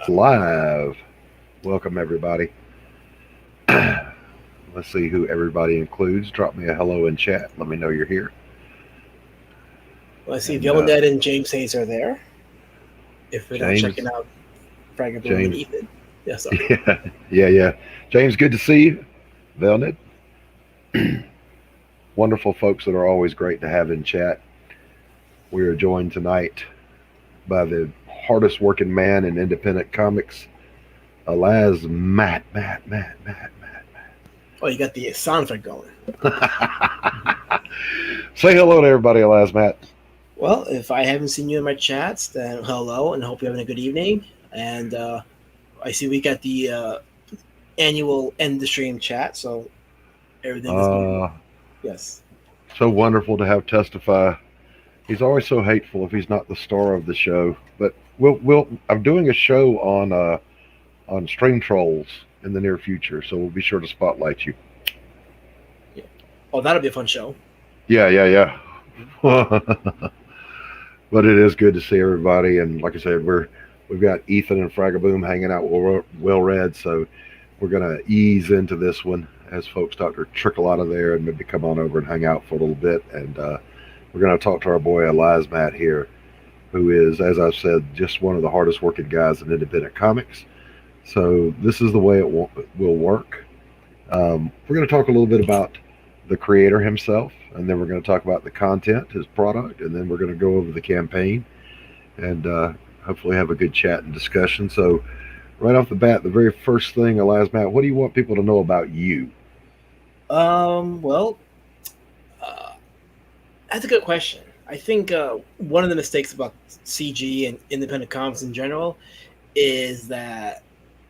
Live. Welcome, everybody. Let's see who everybody includes. Drop me a hello in chat. Let me know you're here. Well, I see And Villanette and James Hayes are there. If we're not James, checking out Fragment Bloom and James, Ethan. Yeah, sorry. yeah. James, good to see you. Velnet, wonderful folks that are always great to have in chat. We are joined tonight by the hardest working man in independent comics, Alazmat, Matt. Oh, you got the sound effect going. Say hello to everybody, Alazmat. Well, if I haven't seen you in my chats, then hello and hope you're having a good evening. And I see we got the annual end the stream chat, so everything is normal. Uh, Yes. so wonderful to have Testify. He's always so hateful if he's not the star of the show. But I'm doing a show on stream trolls in the near future, so we'll be sure to spotlight you. Yeah. Oh, that'll be a fun show. Yeah. But it is good to see everybody, and like I said, we've got Ethan and Fragaboom hanging out well read, so we're gonna ease into this one as folks start to trickle out of there and maybe come on over and hang out for a little bit, and we're gonna talk to our boy Alazmat here, who is, as I've said, just one of the hardest working guys in independent comics. So this is the way will work. We're going to talk a little bit about the creator himself, and then we're going to talk about the content, his product, and then we're going to go over the campaign and hopefully have a good chat and discussion. So, right off the bat, the very first thing, Matt, what do you want people to know about you? Well, uh, that's a good question. I think one of the mistakes about CG and independent comics in general is that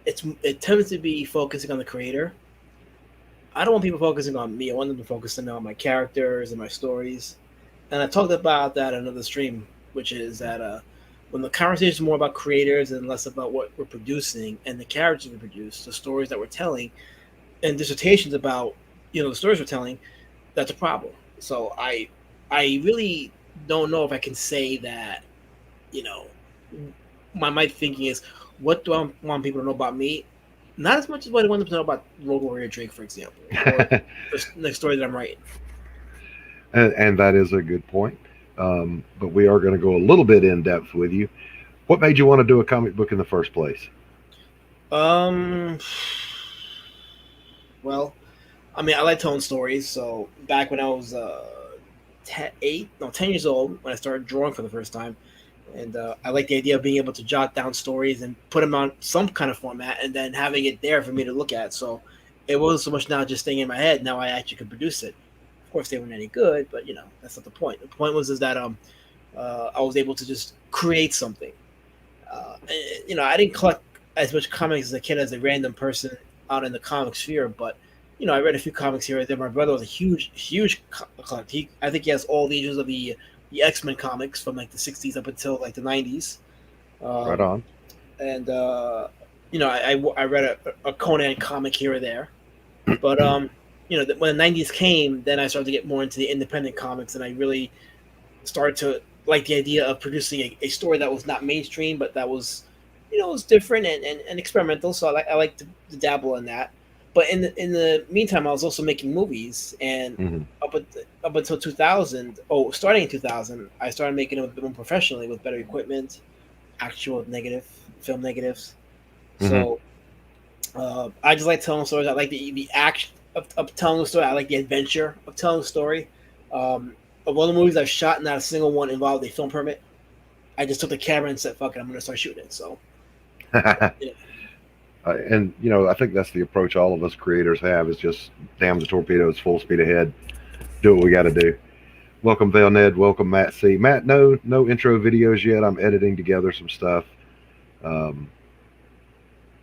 it tends to be focusing on the creator. I don't want people focusing on me. I want them to focus on my characters and my stories. And I talked about that in another stream, which is that when the conversation is more about creators and less about what we're producing and the characters we produce, the stories that we're telling, and dissertations about the stories we're telling, that's a problem. So I really don't know if I can say that you know my thinking is what do I want people to know about me, not as much as what I want them to know about Road Warrior Drake, for example, or the next story that I'm writing. And that is a good point. But we are going to go a little bit in depth with you. What made you want to do a comic book in the first place? Um, well, I mean, I like telling stories. So back when I was 10 years old, when I started drawing for the first time, and I like the idea of being able to jot down stories and put them on some kind of format, and then having it there for me to look at. So it wasn't so much now just staying in my head. Now I actually could produce it. Of course, they weren't any good, but that's not the point. The point was is that I was able to just create something. I didn't collect as much comics as a kid as a random person out in the comic sphere, but I read a few comics here and there. My brother was a huge collector. I think he has all the issues of the X-Men comics from like the '60s up until like the '90s. Right Um, on. and I read a Conan comic here or there, but when the '90s came, then I started to get more into the independent comics, and I really started to like the idea of producing a story that was not mainstream, but that was was different and experimental. So I like to dabble in that. But in the meantime, I was also making movies, and Hmm. up until 2000, starting in 2000, I started making them a bit more professionally with better equipment, actual negative film negatives. Hmm. So I just like telling stories. I like the action of telling a story. I like the adventure of telling a story. Of all the movies I've shot, not a single one involved a film permit. I just took the camera and said, "Fuck it, I'm gonna start shooting it." So, yeah. And I think that's the approach all of us creators have: is just damn the torpedoes, full speed ahead, do what we got to do. Welcome, Val Ned. Welcome, Matt C. Matt, no intro videos yet. I'm editing together some stuff. Um,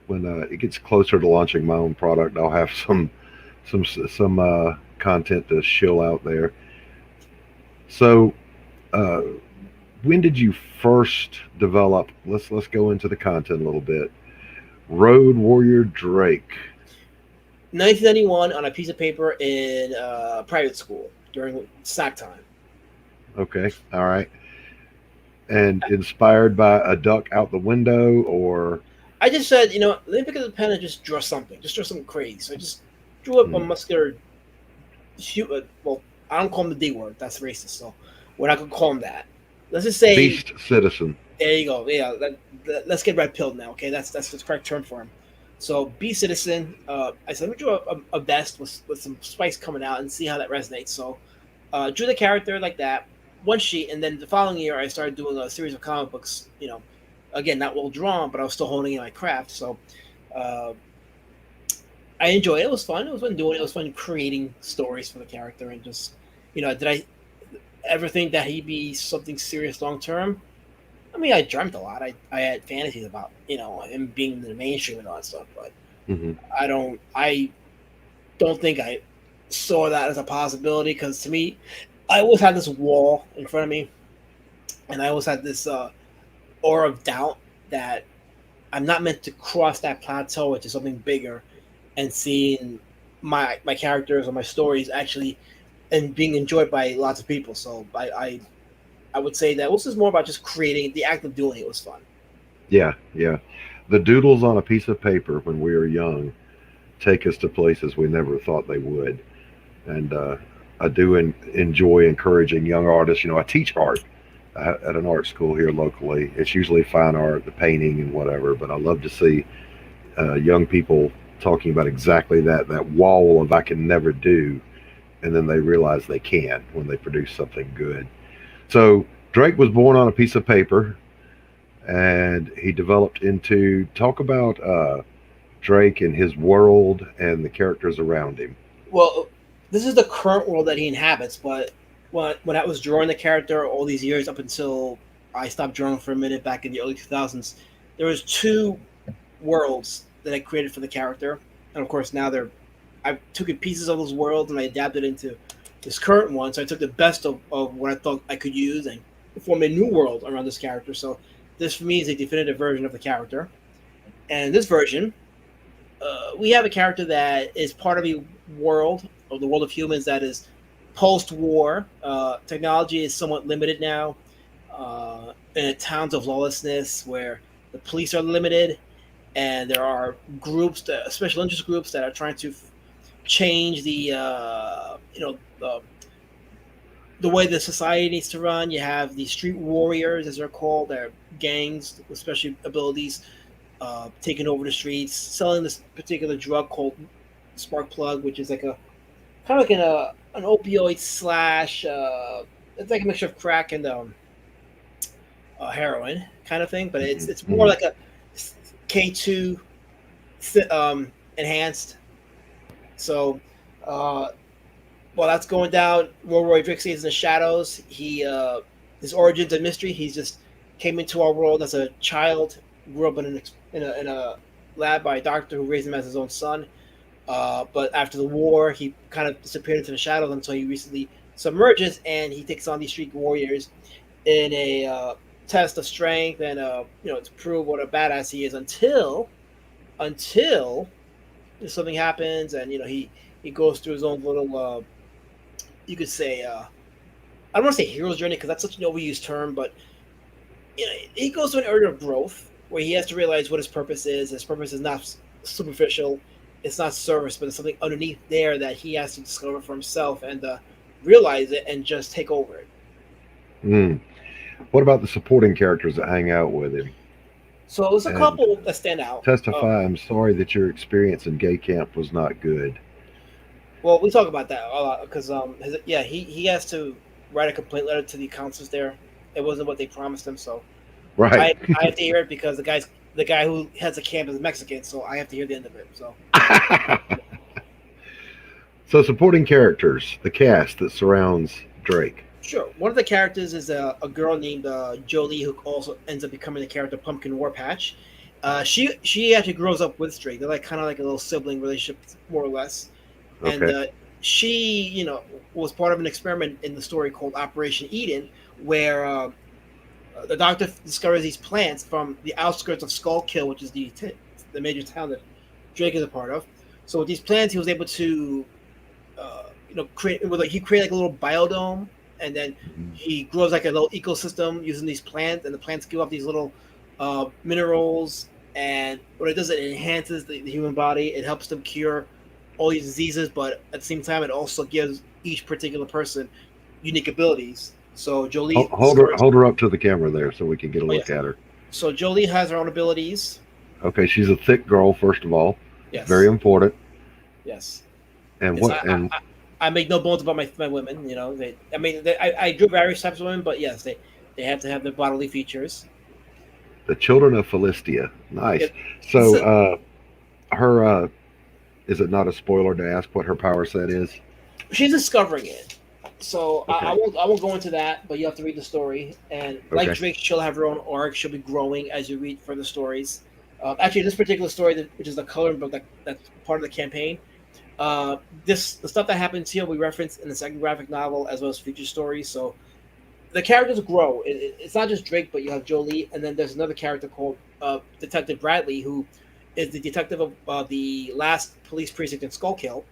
when it gets closer to launching my own product, I'll have some content to shill out there. So, uh, when did you first develop? Let's go into the content a little bit. Road Warrior Drake. 1991 on a piece of paper in private school during snack time. Okay, all right. And inspired by a duck out the window, or I just said, let me pick up the pen and just draw something. Just draw something crazy. So I just drew up a Mm. muscular, well, I don't call him the D word. That's racist. So we're not gonna call him that. Let's just say, Beast citizen. there you go. Yeah, let's get red pilled now. Okay, that's the correct term for him. So B citizen. I said, let me draw a vest with some spice coming out and see how that resonates. So drew the character like that, one sheet, and then the following year I started doing a series of comic books. Again, not well drawn, but I was still honing in my craft. So uh, I enjoyed it. It was fun. It was fun doing it. It was fun creating stories for the character and just, did I ever think that he'd be something serious long term? I mean, I dreamt a lot. I had fantasies about him being in the mainstream and all that stuff, but Hmm. I don't think I saw that as a possibility because to me, I always had this wall in front of me, and I always had this aura of doubt that I'm not meant to cross that plateau into something bigger and seeing my characters or my stories actually and being enjoyed by lots of people. So I would say that this is more about just creating the act of doing it was fun. Yeah, yeah. The doodles on a piece of paper when we were young take us to places we never thought they would. And I do enjoy encouraging young artists. I teach art at an art school here locally. It's usually fine art, the painting and whatever, but I love to see young people talking about exactly that wall of I can never do, and then they realize they can when they produce something good. So Drake was born on a piece of paper, and he developed into talk about Drake and his world and the characters around him. Well, this is the current world that he inhabits, but when I was drawing the character all these years up until I stopped drawing for a minute back in the early 2000s, there was two worlds that I created for the character, and of course now I took pieces of those worlds and I adapted into this current one. So I took the best of what I thought I could use and formed a new world around this character. So this for me is a definitive version of the character, and this version we have a character that is part of a world of the world of humans that is post-war. Technology is somewhat limited now in towns of lawlessness where the police are limited, and there are groups, special interest groups, that are trying to change the way the society needs to run. You have the street warriors, as they're called. They're gangs with special abilities, taking over the streets, selling this particular drug called spark plug, which is like a kind of like an opioid slash. It's like a mixture of crack and heroin kind of thing, but it's Hmm. it's more Hmm. like a K2 enhanced. So uh, while that's going down, Roy Drixie is in the shadows. His origins a mystery. He's just came into our world as a child, grew up in a lab by a doctor who raised him as his own son. But after the war, he kind of disappeared into the shadows until he recently submerges, and he takes on these street warriors in a test of strength and to prove what a badass he is until something happens, and he goes through his own little you could say I don't want to say hero's journey because that's such an overused term, but he goes through an area of growth where he has to realize what his purpose is. His purpose is not superficial, it's not service, but it's something underneath there that he has to discover for himself and realize it and just take over it. Mm. What about the supporting characters that hang out with him So there's a and couple that stand out. testify? I'm sorry that your experience in gay camp was not good. Well, we talk about that a lot because yeah, he has to write a complaint letter to the counselors there. It wasn't what they promised him, so Right. I have to hear it because the guy who heads the camp is Mexican, so I have to hear the end of it. So So, supporting characters, the cast that surrounds Drake. sure, one of the characters is a girl named Jolie who also ends up becoming the character Pumpkin Warpatch. She actually grows up with Drake. They're like kind of like a little sibling relationship, more or less. And Okay. she, was part of an experiment in the story called Operation Eden, where the doctor discovers these plants from the outskirts of Skullkill, which is the major town that Drake is a part of. So with these plants, he was able to, create. Like he created like a little biodome, and then Mhm. he grows like a little ecosystem using these plants, and the plants give off these little minerals and what it does, it enhances the human body. It helps them cure all these diseases, but at the same time, it also gives each particular person unique abilities. So Jolie scores. Hold her up to the camera there so we can get a Oh look yes. at her. So Jolie has her own abilities. Okay, she's a thick girl. First of all, very Yes. important. Yes. And Yes. what and I make no bones about my women. You know, I mean, I do various types of women, but yes, they have to have their bodily features. the children of Philistia. Nice. It, So, so, her is it not a spoiler to ask what her power set is? she's discovering it. So Okay. I won't go into that, but you have to read the story. And like Okay. Drake, she'll have her own arc. She'll be growing as you read further stories. Actually, this particular story, which is the coloring book that's part of the campaign, the stuff that happens here we reference in the second graphic novel as well as future stories. So the characters grow. It's not just Drake, but you have Jolie, and then there's another character called Detective Bradley, who is the detective of the last police precinct in Skullkill.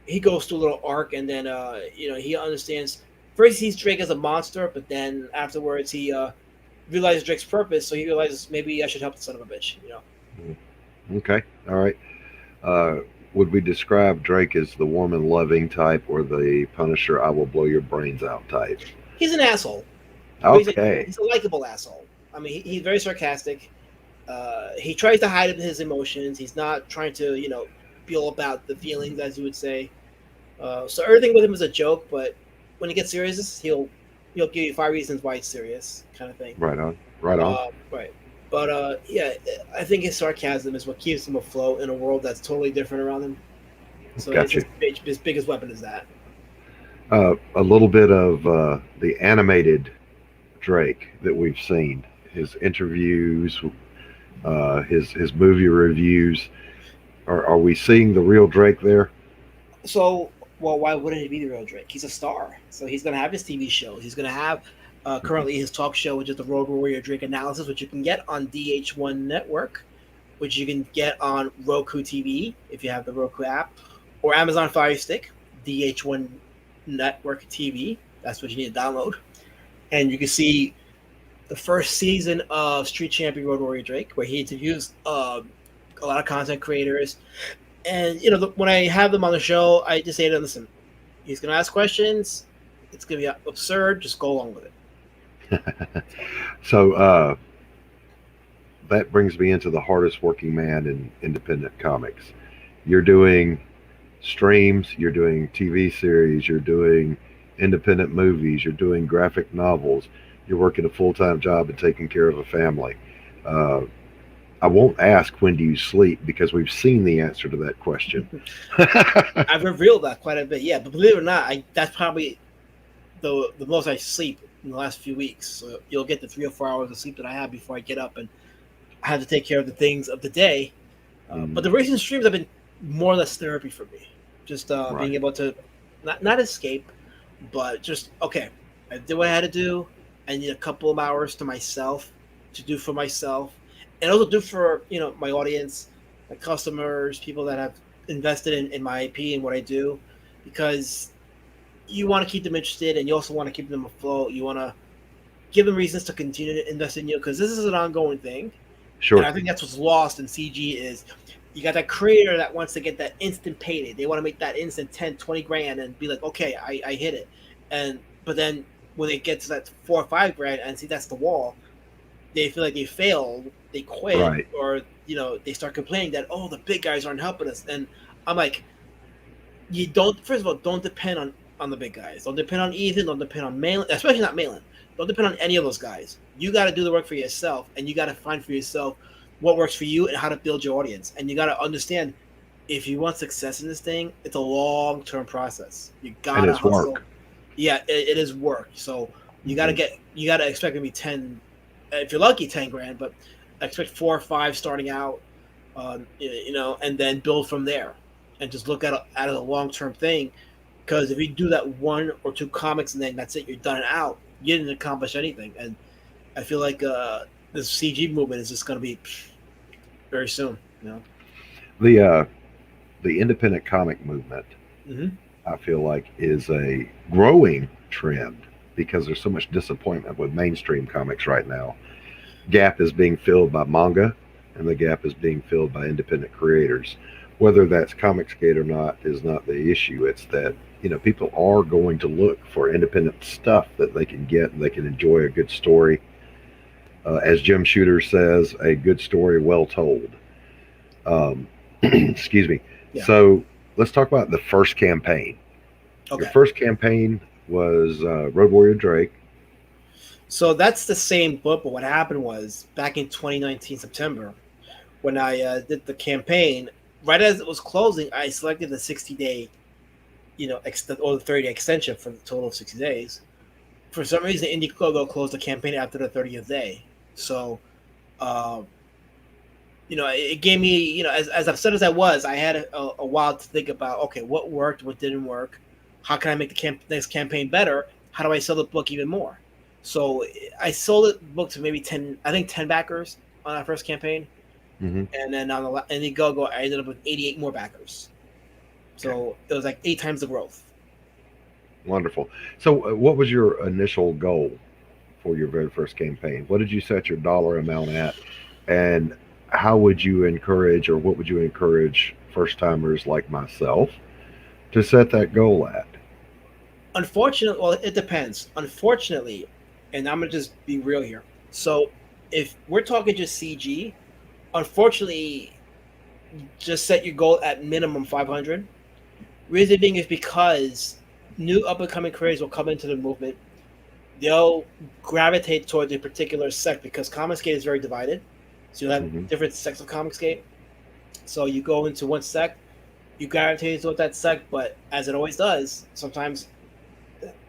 He goes through a little arc, and then he understands. First, he sees Drake as a monster, but then afterwards, he realizes Drake's purpose. So he realizes maybe I should help the son of a bitch. Okay. All right. Uh, would we describe Drake as the woman loving type or the Punisher, I will blow your brains out type? He's an asshole, but Okay. he's a likable asshole. I mean, he's very sarcastic. He tries to hide his emotions. He's not trying to, be all about the feelings, as you would say. So everything with him is a joke, but when he gets serious, he'll give you 5 reasons why it's serious, kind of thing. Right on. Right on. Right. But yeah, I think his sarcasm is what keeps him afloat in a world that's totally different around him. So it's Gotcha. his biggest weapon is that. A little bit of the animated Drake that we've seen, his interviews, his movie reviews. Are we seeing the real Drake there? So, well, why wouldn't he be the real Drake? He's a star, so he's gonna have his TV show. He's gonna have Mhm. currently his talk show, which is the Road Warrior Drake Analysis, which you can get on DH1 Network, which you can get on Roku TV if you have the Roku app, or Amazon Fire Stick, DH1 Network TV. That's what you need to download, and you can see the first season of Street Champion Road Warrior Drake, where he interviews a lot of content creators. And when I have them on the show, I just say to them, "Listen, he's gonna ask questions. It's gonna be absurd. Just go along with it." So, So that brings me into the hardest working man in independent comics. You're doing streams, you're doing TV series, you're doing independent movies, you're doing graphic novels, you're working a full time job and taking care of a family. Uh, I won't ask when do you sleep because we've seen the answer to that question. I've revealed that quite a bit, yeah. But believe it or not, that's probably the most I sleep in the last few weeks. So you'll get the 3 or 4 hours of sleep that I have before I get up and I have to take care of the things of the day. But Mm, the recent streams have been more or less therapy for me. Just being right. able to not escape, but just okay. I did what I had to do. I need a couple of hours to myself to do for myself, and also do for my audience, my customers, people that have invested in my IP and what I do, because you want to keep them interested, and you also want to keep them afloat. You want to give them reasons to continue to invest in you because this is an ongoing thing. And Sure. I think that's what's lost in CG is you got that creator that wants to get that instant payday. They want to make that instant 10, 20 grand and be like, okay, I hit it. But then when they get to that 4 or 5 grand and see that's the wall, they feel like they failed, they quit, Right. or they start complaining that the big guys aren't helping us. And I'm like, you don't first of all don't depend on the big guys. Don't depend on Ethan, don't depend on Malin, especially not Malin. Don't depend on any of those guys. You got to do the work for yourself, and you got to find for yourself what works for you and how to build your audience. And you got to understand if you want success in this thing, it's a long term process. You And gotta it's hustle. work. Yeah, it is work. So Hmm. you gotta expect maybe 10, if you're lucky, 10 grand, but expect 4 or 5 starting out, and then build from there, and just look at it a long term thing. Because if you do that 1 or 2 comics and then that's it, you're done and out. You didn't accomplish anything, and I feel like this CG movement is just going to be very soon. The the independent comic movement, Hmm. I feel like, is a growing trend because there's so much disappointment with mainstream comics right now. Gap is being filled by manga. and the gap is being filled by independent creators. Whether that's Comicsgate or not is not the issue. It's that people are going to look for independent stuff that they can get and they can enjoy a good story. As Jim Shooter says, a good story well told. Um, excuse me. Yeah. So let's talk about the first campaign. Your Okay. first campaign was Road Warrior Drake. So that's the same book, but what happened was back in 2019 September, when I did the campaign, right as it was closing, I selected the 60-day, or the 30-day extension for the total of 60 days. For some reason, Indiegogo closed the campaign after the 30th day. So, uh, it gave me, as upset as I was, I had a while to think about, okay, what worked, what didn't work, how can I make the next campaign better, how do I sell the book even more? So I sold the book to maybe 10, I think 10 backers on that first campaign, Mm-hmm. and then on the Indiegogo, I ended up with 88 more backers. Okay. So it was like 8 times the growth. Wonderful. So, what was your initial goal for your very first campaign? What did you set your dollar amount at? And how would you encourage, or what would you encourage first timers like myself to set that goal at? Unfortunately, well, it depends. Unfortunately, and I'm gonna just be real here. So if we're talking just CG, unfortunately, just set your goal at minimum 500. Reason being is because new up and coming creators will come into the movement. They'll gravitate towards a particular sect because Comicsgate is very divided. So you'll have Mm-hmm. different sects of Comicsgate. So you go into one sect, you gravitate towards that sect, but as it always does, sometimes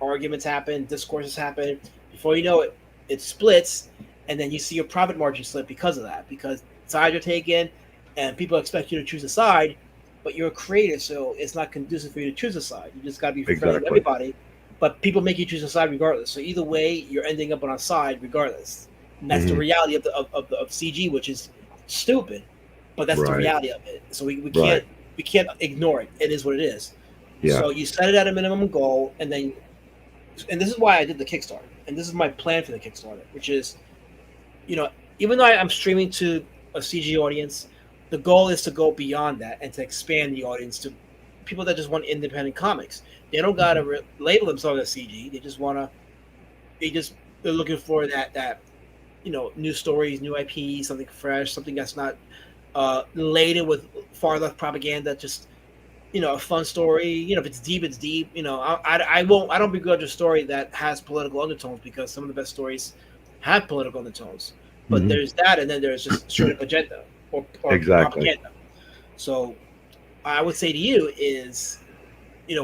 arguments happen, discourses happen. Before you know it, it splits, and then you see your profit margin slip because of that. Because sides are taken, and people expect you to choose a side, but you're a creator, so it's not conducive for you to choose a side. You just got to be friendly with Exactly. everybody, but people make you choose a side regardless. So either way, you're ending up on a side regardless, and that's the Mm-hmm. reality of CG, which is stupid, but that's the Right. reality of it. So we Right. can't ignore it. It is what it is. Yeah. So you set it at a minimum goal, and this is why I did the Kickstarter, and this is my plan for the Kickstarter, which is, you know, even though I'm streaming to a CG audience, the goal is to go beyond that and to expand the audience to people that just want independent comics. They don't gotta Mm-hmm. label themselves as CG. They just wanna, they just they're looking for that new stories, new IP, something fresh, something that's not laden with far left propaganda. Just a fun story. If it's deep, it's deep. I won't. I don't begrudge a story that has political undertones because some of the best stories have political undertones. But Mm-hmm. there's that, and then there's just straight up agenda or Exactly. propaganda. So I would say to you is,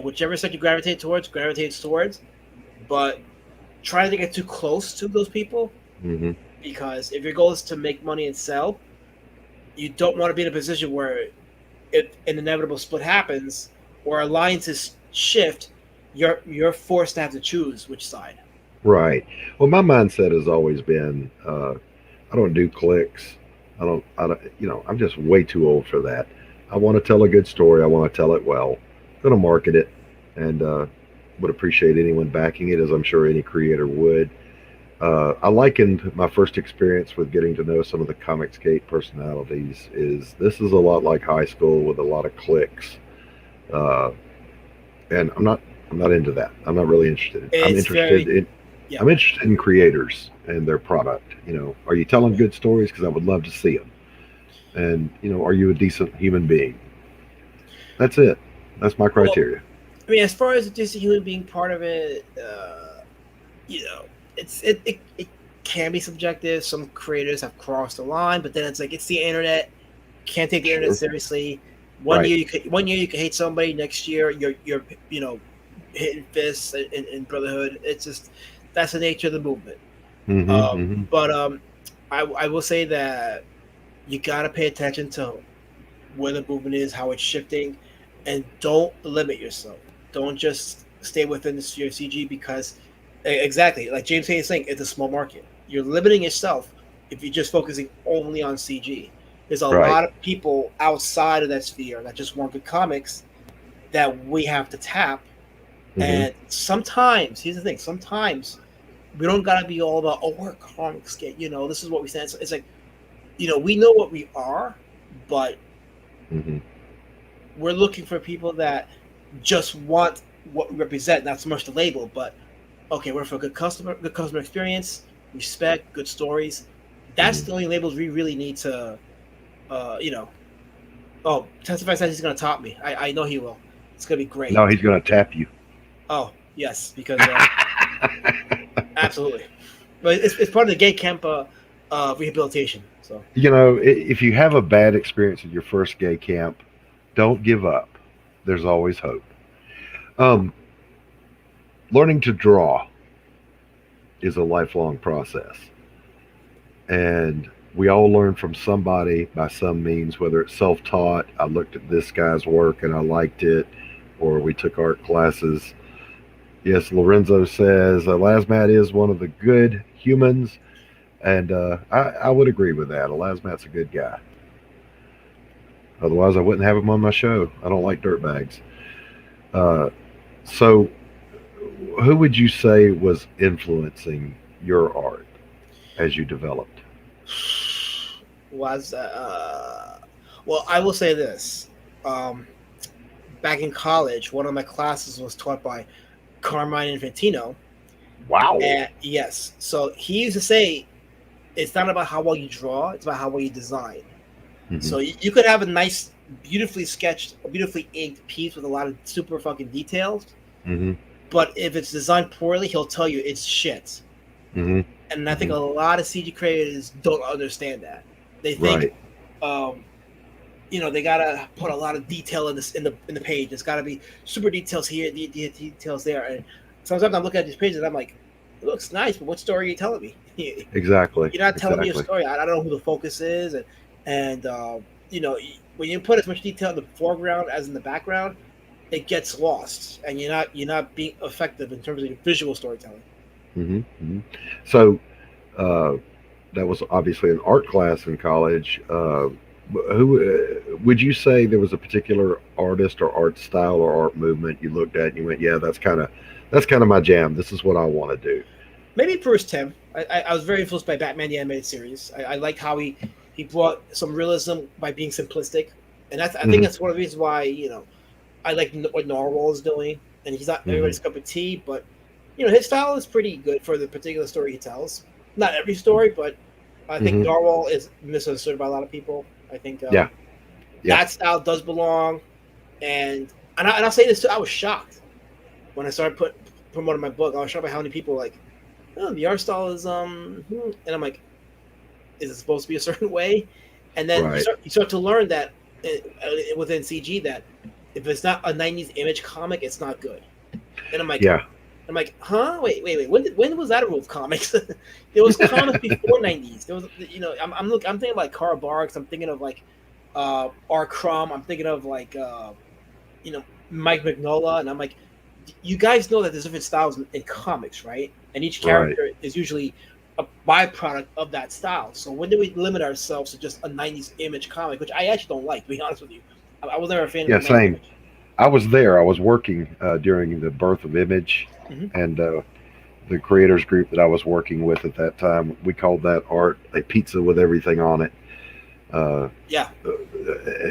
whichever side you gravitates towards, but try not to get too close to those people Mm-hmm. because if your goal is to make money and sell, you don't want to be in a position where if an inevitable split happens or alliances shift, you're forced to have to choose which side. Right. Well, my mindset has always been, I don't do clicks. I don't. I don't. I'm just way too old for that. I want to tell a good story. I want to tell it well. I'm going to market it, and would appreciate anyone backing it, as I'm sure any creator would. I likened my first experience with getting to know some of the Comicsgate personalities. Is this is a lot like high school with a lot of cliques, uh, and I'm not into that. I'm not really interested. I'm It's interested very in yeah. I'm interested in creators and their product. Are you telling Right. good stories? Because I would love to see them. And are you a decent human being? That's it. That's my Well, criteria. I mean, as far as just a human being part of it, you know, it can be subjective. Some creators have crossed the line, but then it's like it's the internet. Can't take the internet Sure. seriously. Right. One year you can hate somebody. Next year you're hitting fists in brotherhood. It's just that's the nature of the movement. Mm-hmm. Mm-hmm. But I will say that you gotta pay attention to where the movement is, how it's shifting, and don't limit yourself. Don't just stay within the sphere of CG because exactly like James Hayes is saying, it's a small market. You're limiting yourself if you're just focusing only on CG. There's a Right. lot of people outside of that sphere that just want good comics that we have to tap. Mm-hmm. And sometimes, here's the thing: sometimes we don't gotta be all about we're comics. This is what we stand. It's like we know what we are, but Hmm. we're looking for people that just want what we represent, not so much the label, but okay, we're for good customer experience, respect, good stories. That's Hmm. the only labels we really need to, you know. Oh, Testify says he's going to top me. I know he will. It's going to be great. No, he's going to tap you. Oh yes, because absolutely. But it's part of the gay camp rehabilitation. So If you have a bad experience at your first gay camp, don't give up. There's always hope. Um, Learning to draw is a lifelong process. And we all learn from somebody by some means, whether it's self taught, I looked at this guy's work and I liked it, or we took art classes. Yes, Lorenzo says Alazmat is one of the good humans, and I would agree with that. Alazmat's a good guy. Otherwise, I wouldn't have him on my show. I don't like dirtbags. Uh, so, who would you say was influencing your art as you developed? was well, I will say this. Um, Back in college, one of my classes was taught by Carmine Infantino, Wow. and yes, so he used to say it's not about how well you draw; it's about how well you design. Hmm. So you could have a nice, beautifully sketched, beautifully inked piece with a lot of super fucking details, Hmm. but if it's designed poorly, he'll tell you it's shit. Hmm. And I think Hmm. a lot of CG creators don't understand that. They think, Right. um, they gotta put a lot of detail in this in the page. There's gotta be super details here, details there. And sometimes I'm looking at these pages and I'm like, it looks nice, but what story are you telling me? Exactly. You're not telling me a Exactly. story. I don't know who the focus is, and when you put as much detail in the foreground as in the background, it gets lost, and you're not being effective in terms of your visual storytelling. Hmm. Hmm. So uh, that was obviously an art class in college. Who would you say there was a particular artist or art style or art movement you looked at and you went, yeah, that's kind of my jam. This is what I want to do. Maybe Bruce Tim. I was very influenced by Batman the animated series. I liked how he brought some realism by being simplistic, and I think Hmm. that's one of the reasons why I like what Narwhal is doing. And he's not Hmm. everybody's cup of tea, but his style is pretty good for the particular story he tells. Not every story, but I think Hmm. Narwhal is misunderstood by a lot of people. I think Yeah. Yeah. that style does belong, and I'll say this too. I was shocked when I started promoting my book. I was shocked by how many people were like, oh, the art style is and I'm like, is it supposed to be a certain way? And then you Right. start to learn that within CG that if it's not a '90s image comic, it's not good. And Yeah. I'm like, huh? Wait. When was that a rule of comics? There was comics before '90s. There was, I'm thinking like Carl Barks. I'm thinking of like R. Crumb. I'm thinking of like Mike Mignola, and I'm like, you guys know that there's different styles in comics, right? And each Right. character is usually a byproduct of that style. So when do we limit ourselves to just a '90s image comic, which I actually don't like, to be honest with you? I was never a fan of Yeah. the '90s Same. image. I was there. I was working during the birth of Image, Hmm. and the creators group that I was working with at that time, we called that art a pizza with everything on it. Uh, Yeah,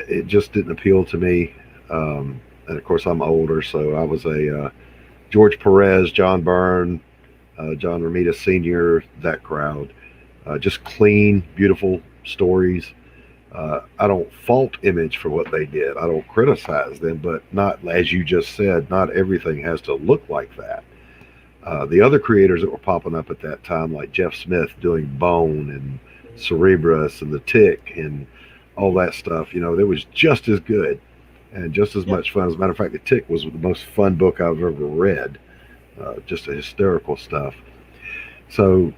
it just didn't appeal to me. And of course, I'm older, so I was a George Perez, John Byrne, John Romita Sr., that crowd. Just clean, beautiful stories. I don't fault Image for what they did. I don't criticize them, but not, as you just said, not everything has to look like that. The other creators that were popping up at that time, like Jeff Smith doing Bone and Cerebrus and The Tick and all that stuff, that was just as good and just as yeah. much fun. As a matter of fact, The Tick was the most fun book I've ever read. Just a hysterical stuff. So,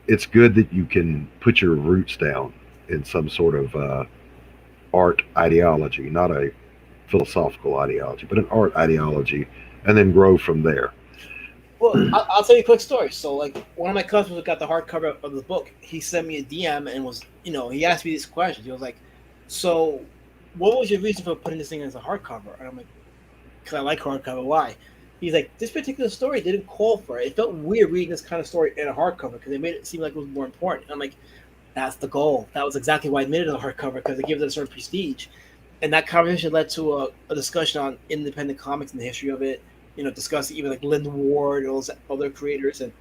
it's good that you can put your roots down in some sort of art ideology, not a philosophical ideology, but an art ideology, and then grow from there. Well, I'll tell you a quick story. So, like, one of my customers who got the hardcover of the book, he sent me a DM and he asked me these questions. He was like, "So, what was your reason for putting this thing as a hardcover?" And I'm like, "Because I like hardcover. Why?" He's like, "This particular story didn't call for it. It felt weird reading this kind of story in a hardcover because it made it seem like it was more important." And I'm like, That's the goal. That was exactly why I made it a hardcover, because it gives it a certain prestige. And that conversation led to a discussion on independent comics and the history of it. Discussing even like Lynn Ward and all those other creators. And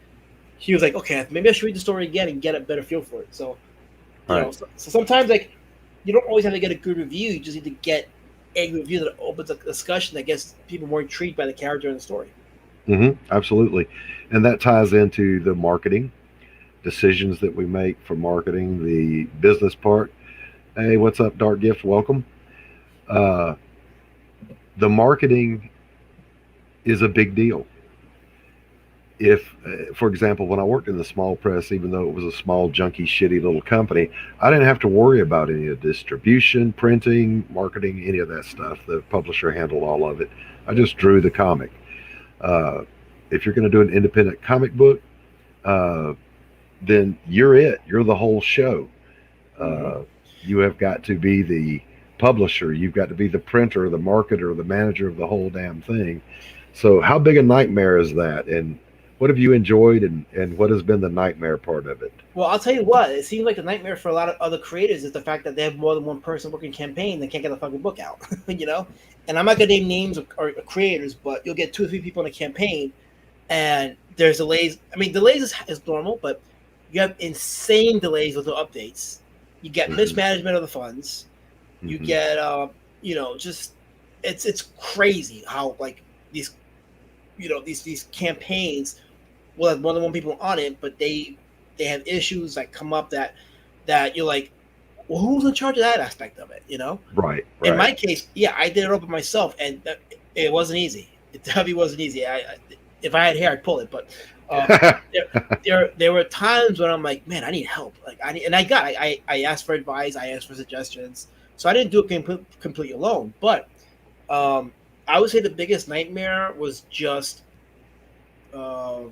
he was like, okay, maybe I should read the story again and get a better feel for it. So, Right. so sometimes like you don't always have to get a good review. You just need to get a review that opens a discussion that gets people more intrigued by the character and the story. Absolutely. And that ties into the marketing decisions that we make for marketing, the business part. Hey, what's up, Dark Gift? Welcome. Uh, the marketing is a big deal. If, for example, when I worked in the small press, even though it was a small, junky, shitty little company, I didn't have to worry about any of distribution, printing, marketing, any of that stuff. The publisher handled all of it. I just drew the comic. Uh, if you're going to do an independent comic book, uh, then you're it. You're the whole show. Mm-hmm. Uh, you have got to be the publisher. You've got to be the printer, the marketer, the manager of the whole damn thing. So, how big a nightmare is that? And what have you enjoyed, and what has been the nightmare part of it? Well, I'll tell you what. It seems like the nightmare for a lot of other creators is the fact that they have more than one person working campaign. They can't get the fucking book out, you know. And I'm not gonna name names or creators, but you'll get 2 or 3 people in a campaign, and there's delays. I mean, delays is normal, but you have insane delays with the updates. You get Mm-hmm. mismanagement of the funds. You Mm-hmm. get, just it's crazy how like these these campaigns will have more than one people on it, but they have issues that come up that you're like, well, who's in charge of that aspect of it? Right, In right. my case, yeah, I did it open myself, and it wasn't easy. It definitely wasn't easy. If I had hair, I'd pull it, but uh, there were times when I'm like, man, I need help. Like I asked for advice, I asked for suggestions, so I didn't do it completely alone. But um, I would say the biggest nightmare was just uh,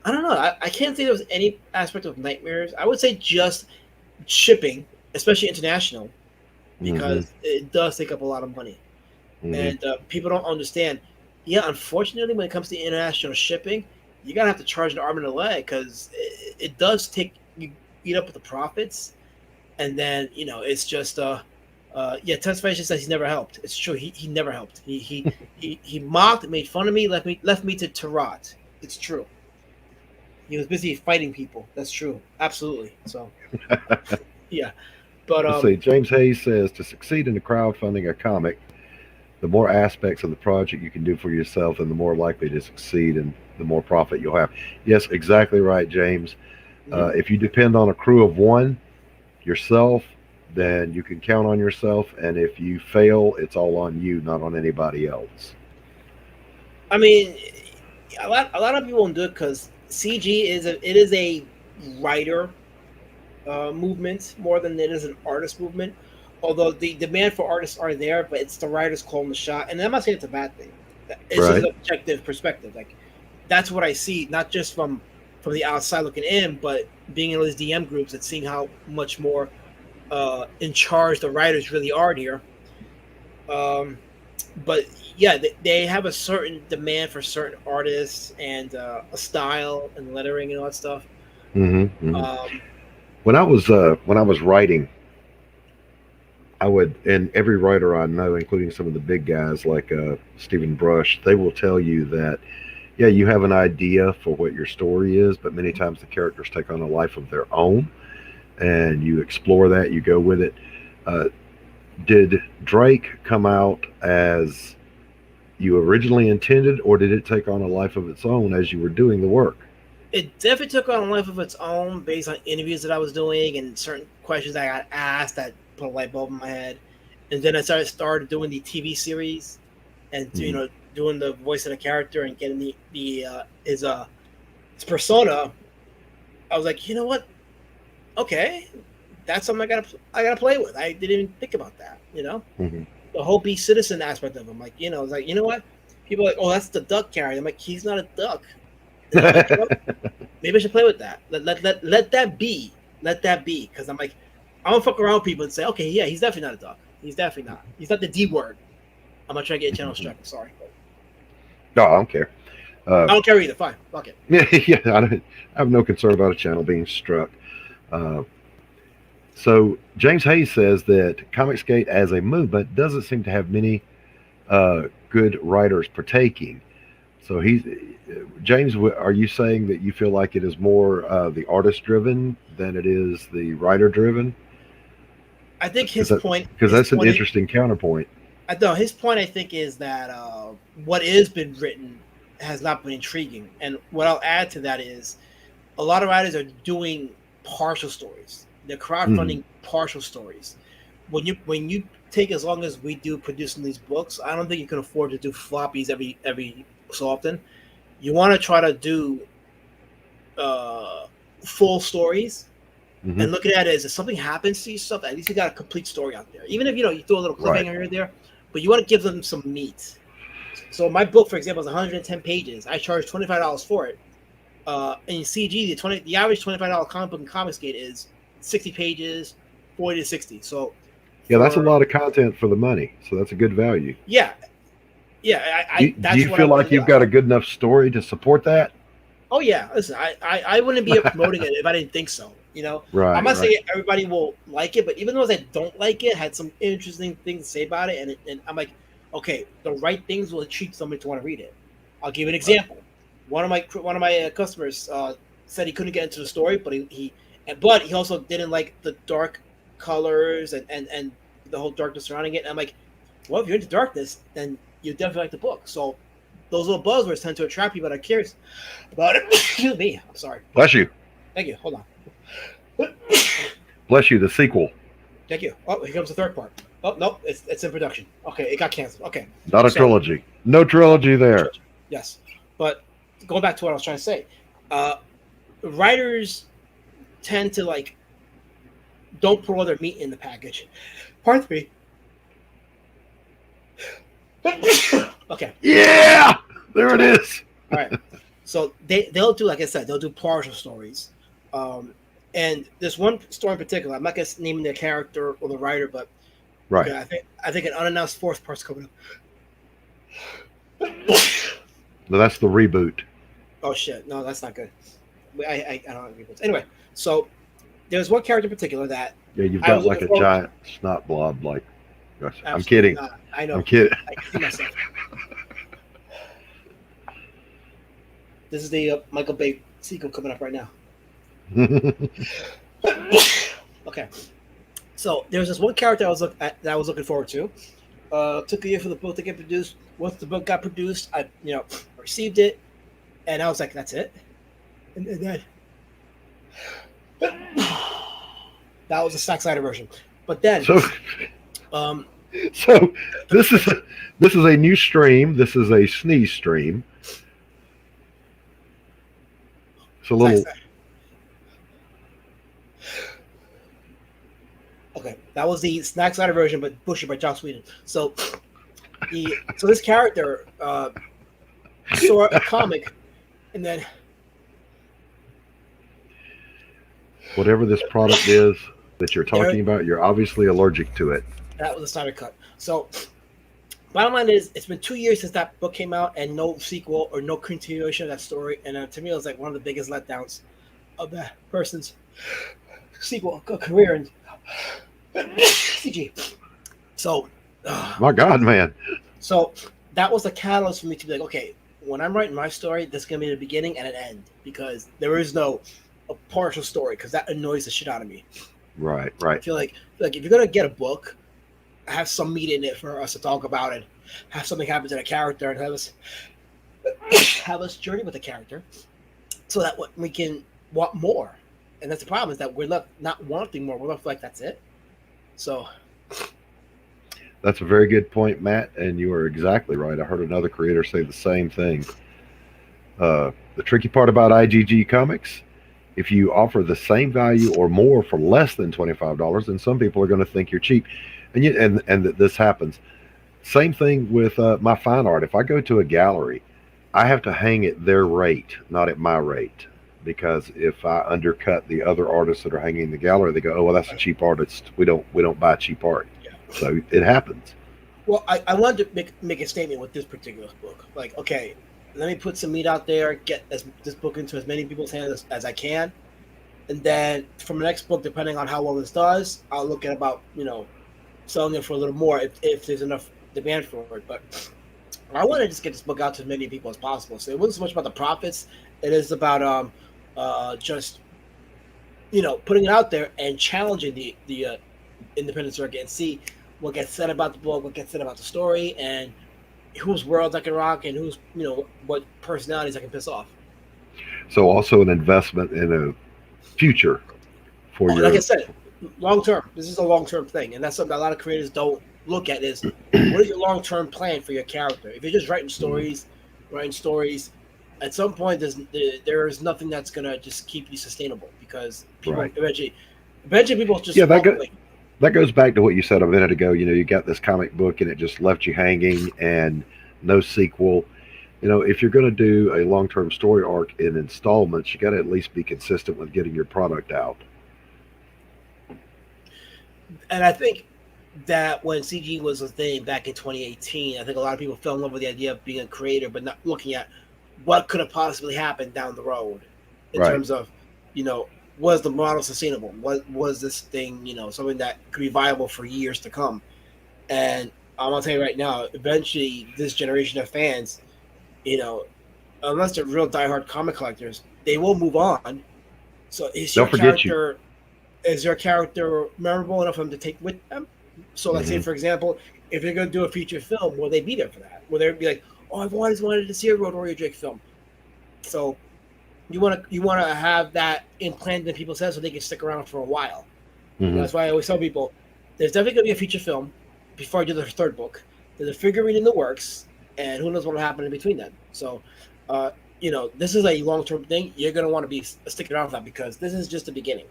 I don't know. I can't think there was any aspect of nightmares. I would say just shipping, especially international, Mm-hmm. because it does take up a lot of money, Mm-hmm. and people don't understand. Yeah, unfortunately, when it comes to international shipping, you're gonna have to charge an arm and a leg, because it does take you eat up with the profits, and then it's just yeah. Tesfacious says he's never helped. It's true. He never helped. He mocked, made fun of me, left me to rot. It's true. He was busy fighting people. That's true. Absolutely. So yeah, but Let's see. James Hayes says to succeed in crowdfunding a comic, the more aspects of the project you can do for yourself, and the more likely to succeed, and the more profit you'll have. Yes, exactly right, James. mhm. If you depend on a crew of one, yourself, then you can count on yourself. And if you fail, it's all on you, not on anybody else. I mean, a lot of people won't do it because CG is a writer movement more than it is an artist movement. Although the demand for artists are there, but it's the writers calling the shot, and I'm not saying it's a bad thing. It's just Right? an objective perspective. Like that's what I see, not just from the outside looking in, but being in those DM groups and seeing how much more in charge the writers really are here. Um, but yeah, they have a certain demand for certain artists and a style and lettering and all that stuff. Mm-hmm. Um, When I was writing, I would, and every writer I know, including some of the big guys like Stephen Brush, they will tell you that yeah, you have an idea for what your story is, but many times the characters take on a life of their own, and you explore that, you go with it. Uh, did Drake come out as you originally intended, or did it take on a life of its own as you were doing the work? it definitely took on a life of its own based on interviews that I was doing and certain questions I got asked that put a light bulb in my head. And then I started doing the TV series and Mm-hmm. doing the voice of the character and getting the his persona. I was like, you know what? Okay, that's something I gotta play with. I didn't even think about that. Mm-hmm. The whole be citizen aspect of him. Like, it's like, you know what? People are like, oh, that's the duck character. I'm like, he's not a duck. I'm like, maybe I should play with that. Let that be. Let that be. Because I'm like, I don't fuck around with people and say, okay, yeah, he's definitely not a duck. He's definitely not. He's not the D word. I'm not trying to get channel struck. Sorry. No, I don't care. Uh, I don't care either. Fine. Fuck it. yeah, I have no concern about a channel being struck. Uh, so James Hayes says that Comicsgate as a movement doesn't seem to have many good writers partaking. So he's James. Are you saying that you feel like it is more the artist driven than it is the writer driven? I think Because that, because his that's an point is, interesting counterpoint. I know his point. I think is that what is been written has not been intriguing, and what I'll add to that is a lot of writers are doing partial stories. They're Mm-hmm. crowdfunding partial stories. When you take as long as we do producing these books, I don't think you can afford to do floppies every so often. You want to try to do uh, full stories Mm-hmm. and look at it as if something happens to you, stuff. At least you got a complete story out there. Even if you throw a little Right. cliffhanger here and there, but you want to give them some meat. So my book, for example, is 110 pages. I charge $25 for it. In CG, the average $25 comic book in Comicsgate is 60 pages, 40 to 60. So Yeah, that's a for lot of content for the money. So that's a good value. yeah, yeah, I Do that's you what I feel want like to do. you've got a good enough story to support that? Oh yeah, listen, I wouldn't be promoting it if I didn't think so. I'm Right. not Right. saying everybody will like it, but even those that don't like it had some interesting things to say about it, and I'm like, okay, the right things will treat somebody to want to read it. I'll give you an Right. example. One of my customers said he couldn't get into the story, but he also didn't like the dark colors and the whole darkness surrounding it. And I'm like, well, if you're into darkness, then you definitely like the book. So those little buzzwords tend to attract people that are curious about it. Excuse me. I'm sorry. Bless you. Thank you. Hold on. Bless you. The sequel, Thank you. Oh, here comes the third part. Oh no, it's in production. Okay, it got canceled. Okay, not a so trilogy. No trilogy there. yes, but going back to what I was trying to say, uh, writers tend to like don't put all their meat in the package. Part three. Okay. Yeah, there it is. All right. So they'll do, like I said, they'll do partial stories. Um, and there's one story in particular. I'm not gonna name the character or the writer, but Right. okay, I think an unannounced fourth part's coming up. No, that's the reboot. Oh shit! No, that's not good. I don't have reboots. Anyway, so there's one character in particular that Yeah, you've I got was like looking a forward. giant snot blob. Like, gosh, I'm Absolutely kidding. not. I I'm know. kidding. I can see myself. This is the Michael Bay sequel coming up right now. Okay, so there's this one character that I was looking forward to. Took a year for the book to get produced. Once the book got produced, I received it, and I was like, that's it. And then that was the Zack Snyder version. But then, so, um, so this is a new stream. This is a sneeze stream. It's a Zack little. Snyder. Okay, that was the Zack Snyder version, but bushy by Joss Whedon. So this character saw a comic, and then Whatever this product is that you're there talking about, you're obviously allergic to it. that was the Snyder cut. So bottom line is, it's been 2 years since that book came out, and no sequel or no continuation of that story. And to me, it was like one of the biggest letdowns of that person's sequel career in CG. So, My God, man. so that was the catalyst for me to be like, okay, when I'm writing my story, this is gonna be the beginning and an end, because there is no a partial story, because that annoys the shit out of me. Right, I right. feel like if you're gonna get a book, have some meat in it for us to talk about it, have something happen to the character, and have us journey with the character, so that we can want more. And that's the problem, is that we're left not wanting more. We're left like, that's it. So That's a very good point, Matt, and you are exactly right. I heard another creator say the same thing. The tricky part about IGG Comics, if you offer the same value or more for less than $25, then some people are going to think you're cheap, and that this happens. Same thing with my fine art. If I go to a gallery, I have to hang at their rate, not at my rate, because if I undercut the other artists that are hanging in the gallery, they go, "Oh, well, that's a cheap artist. We don't buy cheap art." yeah. So it happens. Well, I wanted to make a statement with this particular book. Like, okay, let me put some meat out there, get this book into as many people's hands as I can, and then from the next book, depending on how well this does, I'll look at about selling it for a little more if there's enough demand for it. But I want to just get this book out to as many people as possible. So it wasn't so much about the profits; it is about just putting it out there and challenging the independent circuit and see what gets said about the book, what gets said about the story, and whose worlds I can rock and who's what personalities I can piss off. So also an investment in a future for Oh, like I your. said, long term. This is a long term thing, and that's something a lot of creators don't look at. Is what is your long term plan for your character? If you're just writing stories, at some point there is nothing that's gonna just keep you sustainable because people Right. eventually people Yeah, just walk away. that goes back to what you said a minute ago. You got this comic book and it just left you hanging and no sequel. If you're going to do a long-term story arc in installments, you got to at least be consistent with getting your product out. And I think that when CG was a thing back in 2018, I think a lot of people fell in love with the idea of being a creator, but not looking at what could have possibly happened down the road in Right. terms of, was the model sustainable? What was this thing, something that could be viable for years to come? And I'm gonna tell you right now, eventually this generation of fans, you know, unless they're real diehard comic collectors, they will move on. So They'll forget you. is your character memorable enough for them to take with them? So let's say, Hmm. for example, if they're going to do a feature film, will they be there for that? Will they be like, "Oh, I've always wanted to see a Road Warrior Drake film"? So you want to have that implanted in people's heads so they can stick around for a while. Hmm. That's why I always tell people, there's definitely going to be a feature film before I do the third book. There's a figurine in the works, and who knows what will happen in between then. So, uh, this is a long term thing. You're going to want to be sticking around for that because this is just the beginning.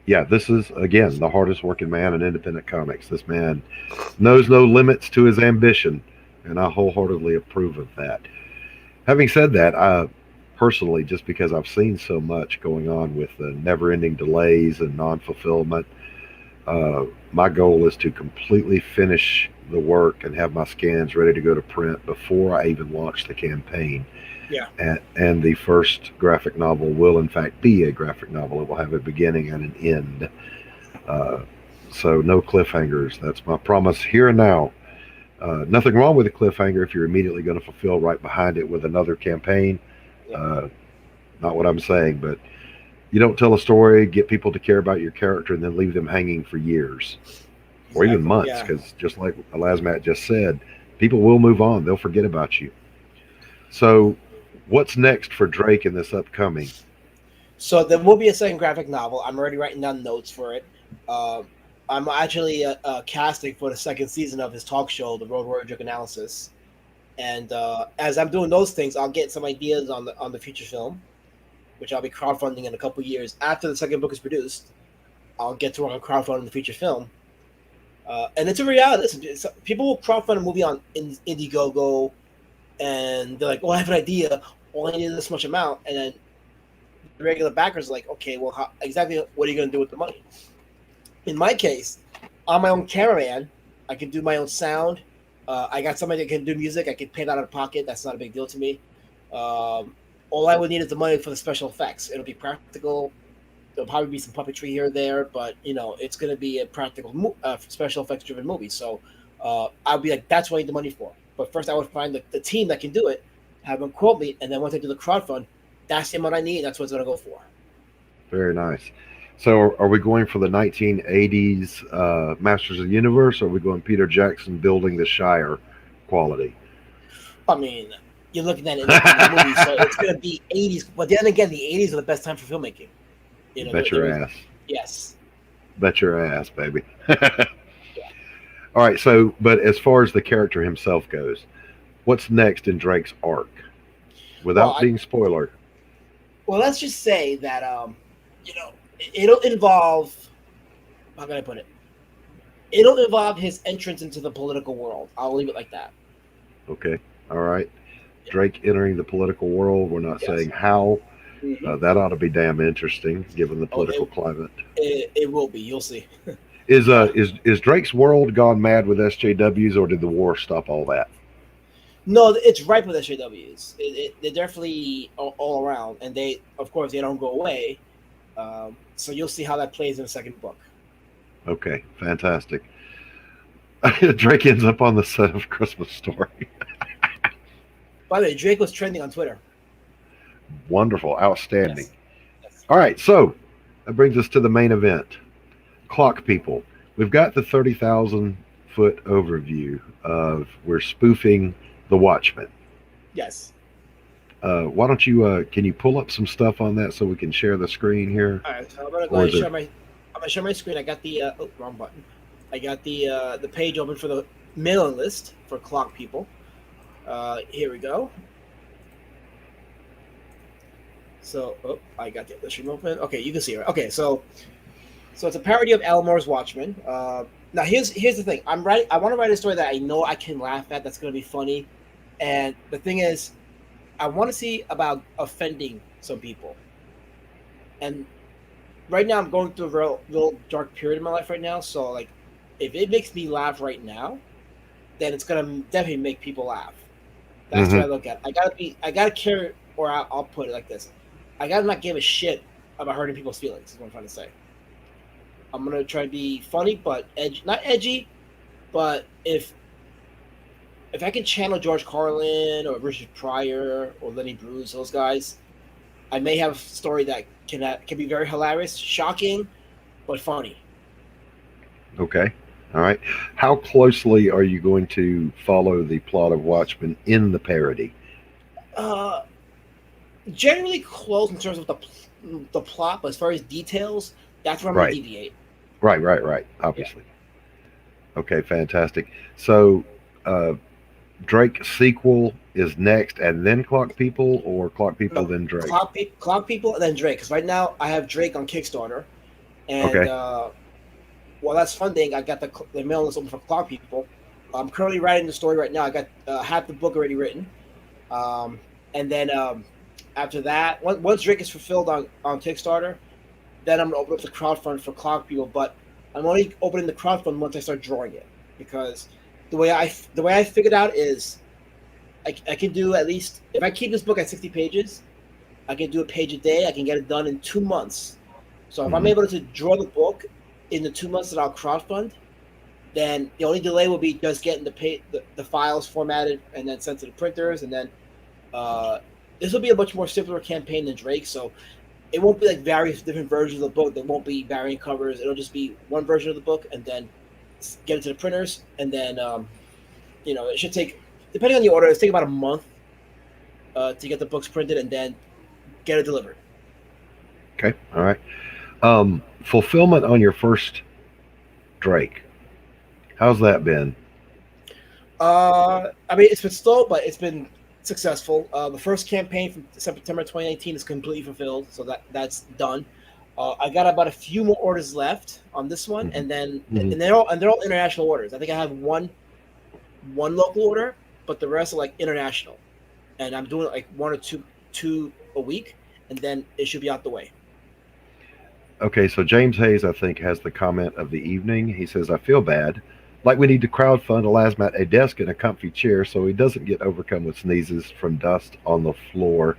Yeah, this is again the hardest working man in independent comics. This man knows no limits to his ambition, and I wholeheartedly approve of that. Having said that, I personally, just because I've seen so much going on with the never-ending delays and non-fulfillment, my goal is to completely finish the work and have my scans ready to go to print before I even launch the campaign. Yeah. And the first graphic novel will, in fact, be a graphic novel. It will have a beginning and an end. Uh, so no cliffhangers. That's my promise here and now. Nothing wrong with a cliffhanger if you're immediately going to fulfill right behind it with another campaign. Yeah. Uh, Not what I'm saying, but you don't tell a story, get people to care about your character, and then leave them hanging for years or even Exactly. months. Yeah. Because just like Alazmat just said, people will move on. They'll forget about you. So, what's next for Drake in this upcoming? So there will be a second graphic novel. I'm already writing down notes for it. Uh, I'm actually casting for the second season of his talk show, the Road Warrior Drake Analysis. And as I'm doing those things, I'll get some ideas on the feature film, which I'll be crowdfunding in a couple years after the second book is produced. I'll get to work on crowdfunding the feature film, and it's a reality. Listen, people will crowdfund a movie on Indiegogo, and they're like, "Oh, I have an idea. All I need is this much amount," and then the regular backers are like, "Okay, well, exactly what are you going to do with the money?" In my case, I'm my own cameraman. I can do my own sound. I got somebody that can do music. I can pay that out of pocket. That's not a big deal to me. Um, all I would need is the money for the special effects. It'll be practical. There'll probably be some puppetry here or there, but it's going to be a practical special effects driven movie. So I'll be like, that's what I need the money for. But first, I would find the team that can do it, have them quote me, and then once I do the crowdfund, that's the amount I need. That's what it's going to go for. Very nice. So, are we going for the 1980s Masters of the Universe, or are we going Peter Jackson building the Shire quality? I mean, you're looking at it in the movie, so it's going to be 80s. But then again, the 80s are the best time for filmmaking. Bet There your was, ass. yes, Bet your ass, baby. yeah. All right. So, but as far as the character himself goes, what's next in Drake's arc? Well, Without being spoiler. let's just say that it'll involve. How can I put it? It'll involve his entrance into the political world. I'll leave it like that. Okay. All right. Yeah. Drake entering the political world. We're not Yes. saying how. Mm-hmm. That ought to be damn interesting, given the Oh, political climate. it will be. You'll see. Is Uh, is Drake's world gone mad with SJWs, or did the war stop all that? no, it's ripe with SJWs. They're definitely all around, and of course, they don't go away. So you'll see how that plays in the second book. Okay, fantastic. Drake ends up on the set of Christmas Story. By the way, Drake was trending on Twitter. Wonderful, outstanding. Yes. Yes. All right, so that brings us to the main event. Clock People. We've got the 30,000-foot overview of we're spoofing the Watchmen. Yes. Why don't you can you pull up some stuff on that so we can share the screen here? All right. So I'm gonna go Or ahead is and it share my. I'm gonna share my screen. I got the wrong button. I got the page open for the mailing list for Clock People. Here we go. So I got the stream open. Okay, you can see it. Okay, so it's a parody of Alan Moore's Watchmen. Now here's the thing. I want to write a story that I know I can laugh at. That's gonna be funny. And the thing is, I want to see about offending some people. And right now, I'm going through a real dark period in my life right now. So like, if it makes me laugh right now, then it's gonna definitely make people laugh. That's what I Mm-hmm. look at. I gotta care, or I'll put it like this: I gotta not give a shit about hurting people's feelings. Is what I'm trying to say. I'm gonna try to be funny, but not edgy. But if I can channel George Carlin or Richard Pryor or Lenny Bruce, those guys, I may have a story that can be very hilarious, shocking, but funny. Okay. All right. How closely are you going to follow the plot of Watchmen in the parody? Uh, Generally close in terms of the plot, but as far as details, that's where I'm gonna Right. deviate. Right. Yeah. Obviously. Okay, fantastic. So, uh, Drake sequel is next, and then Clock People, or Clock People No, then Drake. Clock People, and then Drake. Because right now I have Drake on Kickstarter, and Okay. while that's funding, I got the mail list open for Clock People. I'm currently writing the story right now. I got half the book already written, um, and then after that, once Drake is fulfilled on Kickstarter, then I'm gonna open up the crowdfund for Clock People. But I'm only opening the crowdfund once I start drawing it, because the way I figured out is I can do at least, if I keep this book at 60 pages, I can do a page a day. I can get it done in 2 months. So if I'm Hmm. able to draw the book in the 2 months that I'll crowdfund, then the only delay will be just getting the files formatted and then sent to the printers. And then uh, this will be a much more simpler campaign than Drake. So it won't be like various different versions of the book. There won't be variant covers. It'll just be one version of the book, and then get it to the printers. And then it should take, depending on the order, it's take about a month to get the books printed and then get it delivered. Okay. All right. Fulfillment on your first Drake. How's that been? I mean, it's been slow, but it's been successful. The first campaign from September 2019 is completely fulfilled, so that's done. I got about a few more orders left on this one, Hmm. and then Hmm. they're all international orders. I think I have one local order, but the rest are like international, and I'm doing like one or two a week, and then it should be out the way. Okay, so James Hayes, I think, has the comment of the evening. He says, I feel bad. Like we need to crowdfund Alazmat a desk and a comfy chair so he doesn't get overcome with sneezes from dust on the floor.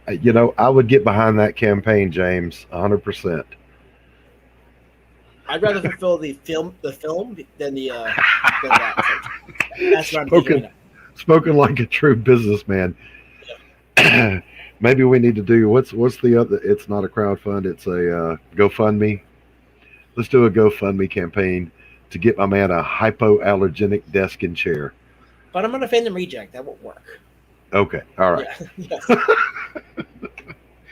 I would get behind that campaign, James, 100%. I'd rather fulfill the film than that. So that's what I'm thinking right spoken, now. spoken like a true businessman. Yeah. Maybe we need to do what's the other? It's not a crowdfund. It's a GoFundMe. Let's do a GoFundMe campaign to get my man a hypoallergenic desk and chair. But I'm gonna Fandom reject. That won't work. Okay, all right. Yeah. Yes.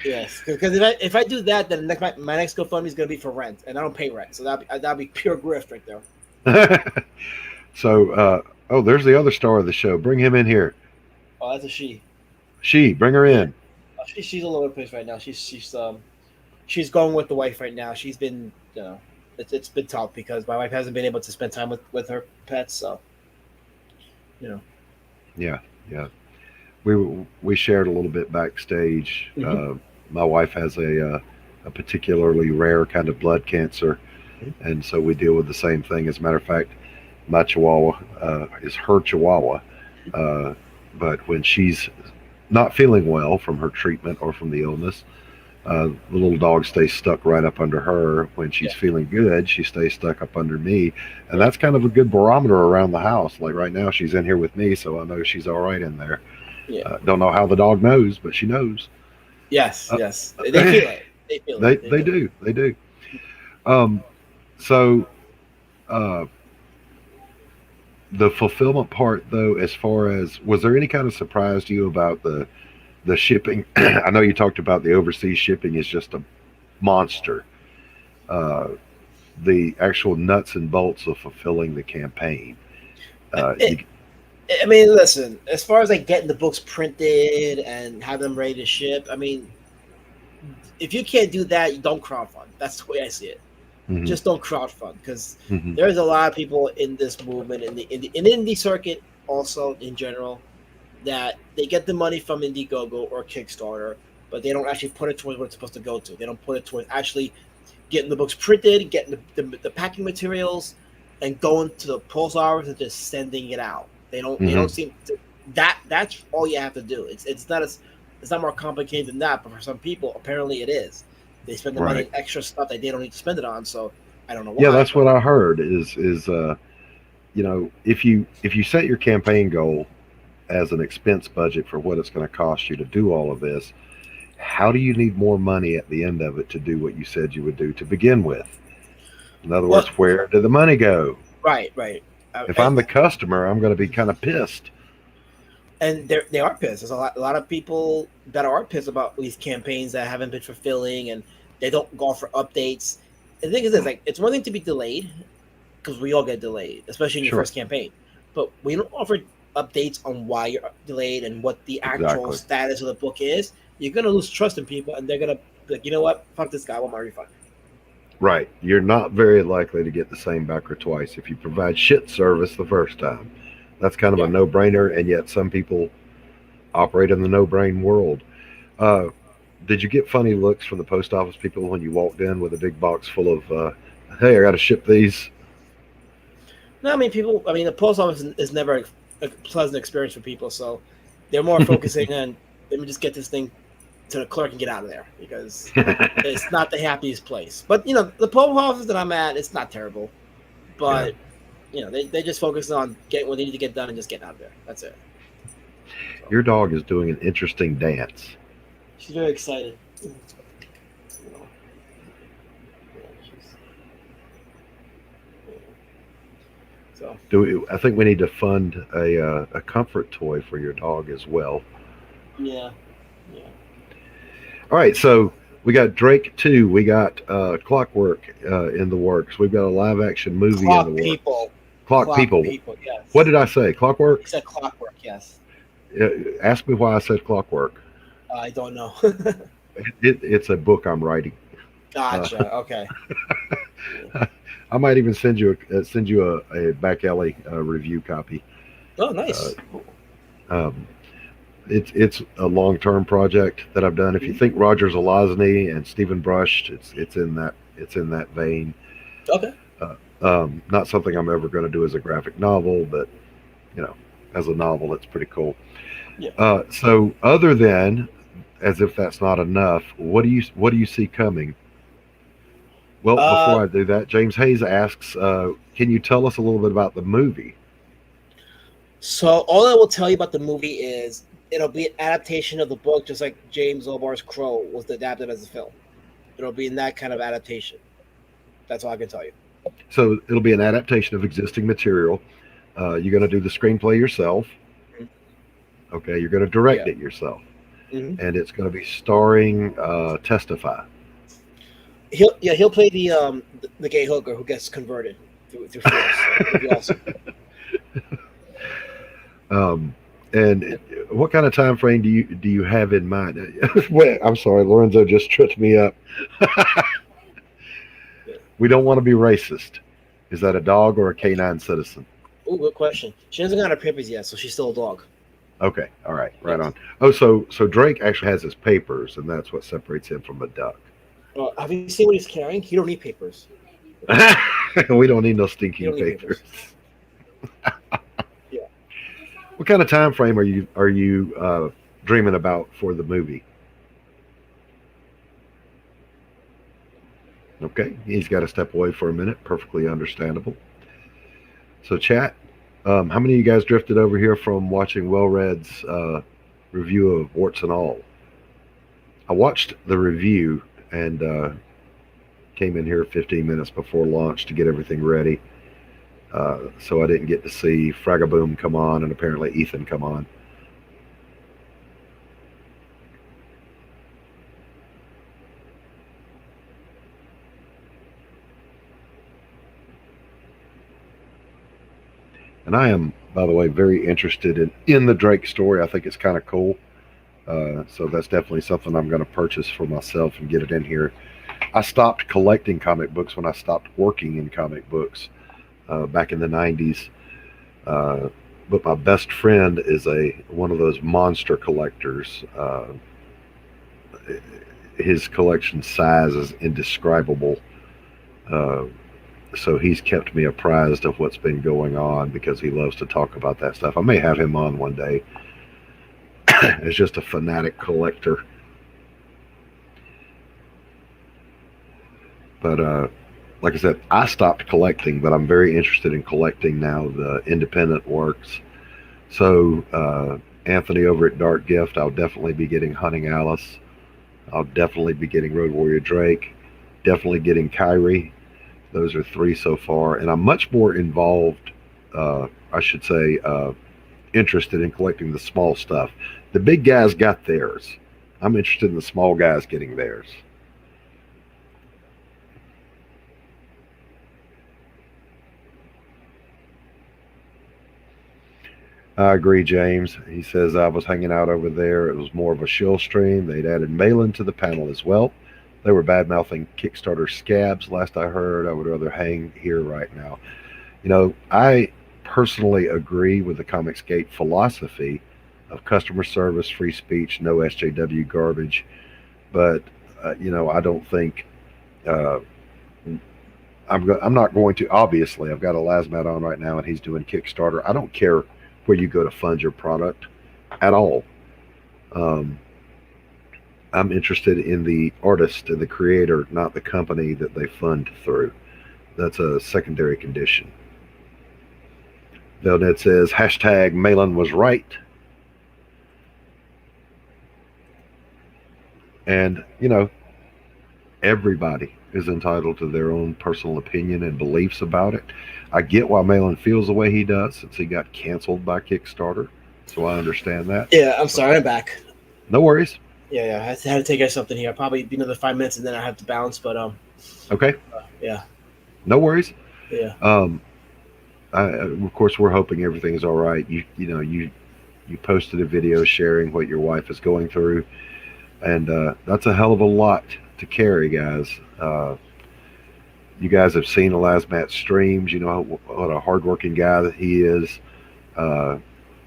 Yes. Because if I do that, then my next GoFundMe is gonna be for rent, and I don't pay rent, so that'll be pure grift right there. So, oh, there's the other star of the show. Bring him in here. Oh, that's a she. Bring her Yeah. in. She's all over the place right now. She's going with the wife right now. She's been it's been tough because my wife hasn't been able to spend time with her pets. So you know. Yeah, yeah. We shared a little bit backstage. Mm-hmm. My wife has a particularly rare kind of blood cancer, and so we deal with the same thing. As a matter of fact, my Chihuahua is her Chihuahua, uh, but when she's not feeling well from her treatment or from the illness, The little dog stays stuck right up under her. When Yeah. she's feeling good, she stays stuck up under me. And Yeah. that's kind of a good barometer around the house. Like right now, she's in here with me, so I know she's all right in there. Yeah. Don't know how the dog knows, but she knows. Yes. Uh, Yes. They feel it. They feel it. They they do. do. They do. Um, so uh, the fulfillment part, though, as far as was there any kind of surprise to you about the shipping? I know you talked about the overseas shipping is just a monster. Uh, the actual nuts and bolts of fulfilling the campaign. It, You, I mean, listen. As far as like getting the books printed and have them ready to ship, I mean, if you can't do that, you don't crowdfund. That's the way I see it. hmm Just don't crowdfund because hmm there's a lot of people in this movement in the indie circuit, also in general, that they get the money from Indiegogo or Kickstarter, but they don't actually put it towards what it's supposed to go to. They don't put it towards actually getting the books printed, getting the packing materials, and going to the post office and just sending it out. They hmm don't seem to, that's all you have to do. It's not more complicated than that, but for some people, apparently it is. They spend the money Right. on extra stuff that they don't need to spend it on. So I don't know Yeah, why, that's but what I heard. If you set your campaign goal as an expense budget for what it's going to cost you to do all of this, how do you need more money at the end of it to do what you said you would do to begin with? In other words, well, where did the money go? right, right. If I'm the customer, I'm going to be kind of pissed. And they are pissed. There's a lot of people that are pissed about these campaigns that haven't been fulfilling, and they don't go for updates. And the thing is this: like, it's one thing to be delayed because we all get delayed, especially in your Sure. first campaign. But we don't offer updates on why you're delayed and what the actual Exactly. status of the book is. You're gonna lose trust in people, and they're gonna be like, you know what? Fuck this guy. I want my refund. Right. You're not very likely to get the same back or twice if you provide shit service the first time. That's kind of a Yeah. no brainer, and yet some people operate in the no brain world. Uh, did you get funny looks from the post office people when you walked in with a big box full of, hey, I got to ship these? No, I mean people. I mean the post office is never a pleasant experience for people, so they're more focusing on let me just get this thing to the clerk and get out of there because it's not the happiest place. But the post office that I'm at, it's not terrible. Yeah. But they just focus on getting what they need to get done and just getting out of there. That's it. So Your dog is doing an interesting dance. she's very excited. You know, yeah, yeah. So I think we need to fund a comfort toy for your dog as well. yeah, yeah. All right, so we got Drake 2. We got Clockwork in the works. We've got a live action movie in the Clock works. people, Clock clock People. people. What Yes, did I say? Clockwork? you said clockwork. Yes, Ask me why I said Clockwork. I don't know. It's a book I'm writing. Uh, Gotcha. Okay. I might even send you a back alley review copy. Oh, Uh, nice. um, it's a long term project that I've done. If you Mhm. think Rogers Alazny and Stephen Brush, it's in that vein. Okay. Not something I'm ever going to do as a graphic novel, but you know, as a novel, it's pretty cool. Yeah. So other than as if that's not enough, what do you see coming? Well, Uh, before I do that, James Hayes asks, can you tell us a little bit about the movie? so all I will tell you about the movie is it'll be an adaptation of the book, just like James Obar's Crow was adapted as a film. It'll be in that kind of adaptation. That's all I can tell you. So it'll be an adaptation of existing material. You're going to do the screenplay yourself. Mhm. Okay, you're going to direct Yeah. it yourself, Hmm. and it's going to be starring Testify. He'll play the gay hooker who gets converted through force. So it'll be awesome. Um, and what kind of time frame do you have in mind? Wait, I'm sorry, Lorenzo just tripped me up. Yeah. We don't want to be racist. Is that a dog or a canine citizen? Oh, good question. She hasn't got her papers yet, so she's still a dog. Okay, all right, right Yes. on. Oh, so Drake actually has his papers, and that's what separates him from a duck. Have you seen what he's carrying? He don't need papers. We don't need no He stinking don't need papers. papers. Yeah. What kind of time frame are you dreaming about for the movie? Okay, he's got to step away for a minute. Perfectly understandable. So, chat, how many of you guys drifted over here from watching Well Red's review of Warts and All? I watched the review and came in here 15 minutes before launch to get everything ready. So I didn't get to see Fragaboom come on and apparently Ethan come on. And I am, by the way, very interested in the Drake story. I think it's kind of cool. So that's definitely something I'm going to purchase for myself and get it in here. I stopped collecting comic books when I stopped working in comic books back in the 90s. But my best friend is one of those monster collectors. His collection size is indescribable. Uh, so he's kept me apprised of what's been going on because he loves to talk about that stuff. I may have him on one day as just a fanatic collector. But like I said, I stopped collecting, but I'm very interested in collecting now the independent works. So Anthony over at Dark Gift, I'll definitely be getting Hunting Alice. I'll definitely be getting Road Warrior Drake. Definitely getting Kyrie. Those are 3 so far, and I'm much more involved. I should say, interested in collecting the small stuff. The big guys got theirs. I'm interested in the small guys getting theirs. I agree, James. He says I was hanging out over there. It was more of a shill stream. They'd added Malin to the panel as well. They were bad mouthing Kickstarter scabs. Last I heard, I would rather hang here right now. I personally agree with the Comicsgate philosophy of customer service, free speech, no SJW garbage. But I don't think uh, I'm not going to. Obviously, I've got Alazmat on right now, and he's doing Kickstarter. I don't care where you go to fund your product at all. Um, I'm interested in the artist and the creator, not the company that they fund through. That's a secondary condition. Velnet says, hashtag Malin was right. And, everybody is entitled to their own personal opinion and beliefs about it. I get why Malin feels the way he does since he got canceled by Kickstarter. So I understand that. Yeah, I'm sorry, I'm back. No worries. Yeah, I had to take care of something here. Probably be another 5 minutes and then I have to bounce. But okay. Yeah. No worries. Yeah. Of course, we're hoping everything's all right. You posted a video sharing what your wife is going through, and that's a hell of a lot to carry, guys. You guys have seen Alazmat's streams. You know what a hardworking guy that he is.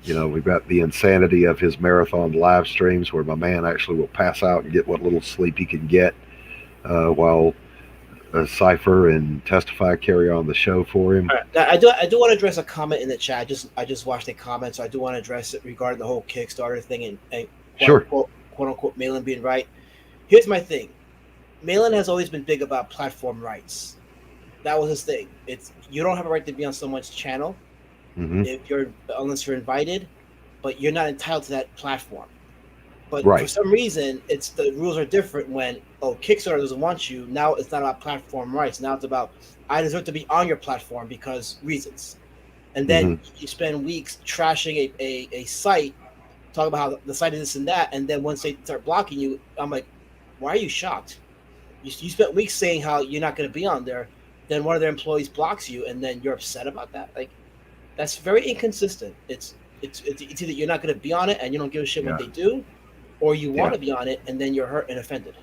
We've got the insanity of his marathon live streams where my man actually will pass out and get what little sleep he can get while Cypher and Testify carry on the show for him. Right. I do want to address a comment in the chat. I just watched a comment, so I do want to address it regarding the whole Kickstarter thing and sure. quote unquote Malin being right. Here's my thing. Malin has always been big about platform rights. That was his thing. You don't have a right to be on someone's channel unless you're invited, but you're not entitled to that platform. But for some reason, the rules are different when Kickstarter doesn't want you. Now it's not about platform rights. Now it's about I deserve to be on your platform because reasons. And then you spend weeks trashing a site, talk about how the site is this and that, and then once they start blocking you, I'm like, why are you shocked? You spent weeks saying how you're not going to be on there, then one of their employees blocks you, and then you're upset about that. Like, that's very inconsistent. It's either you're not going to be on it and you don't give a shit what they do, or you want to be on it and then you're hurt and offended.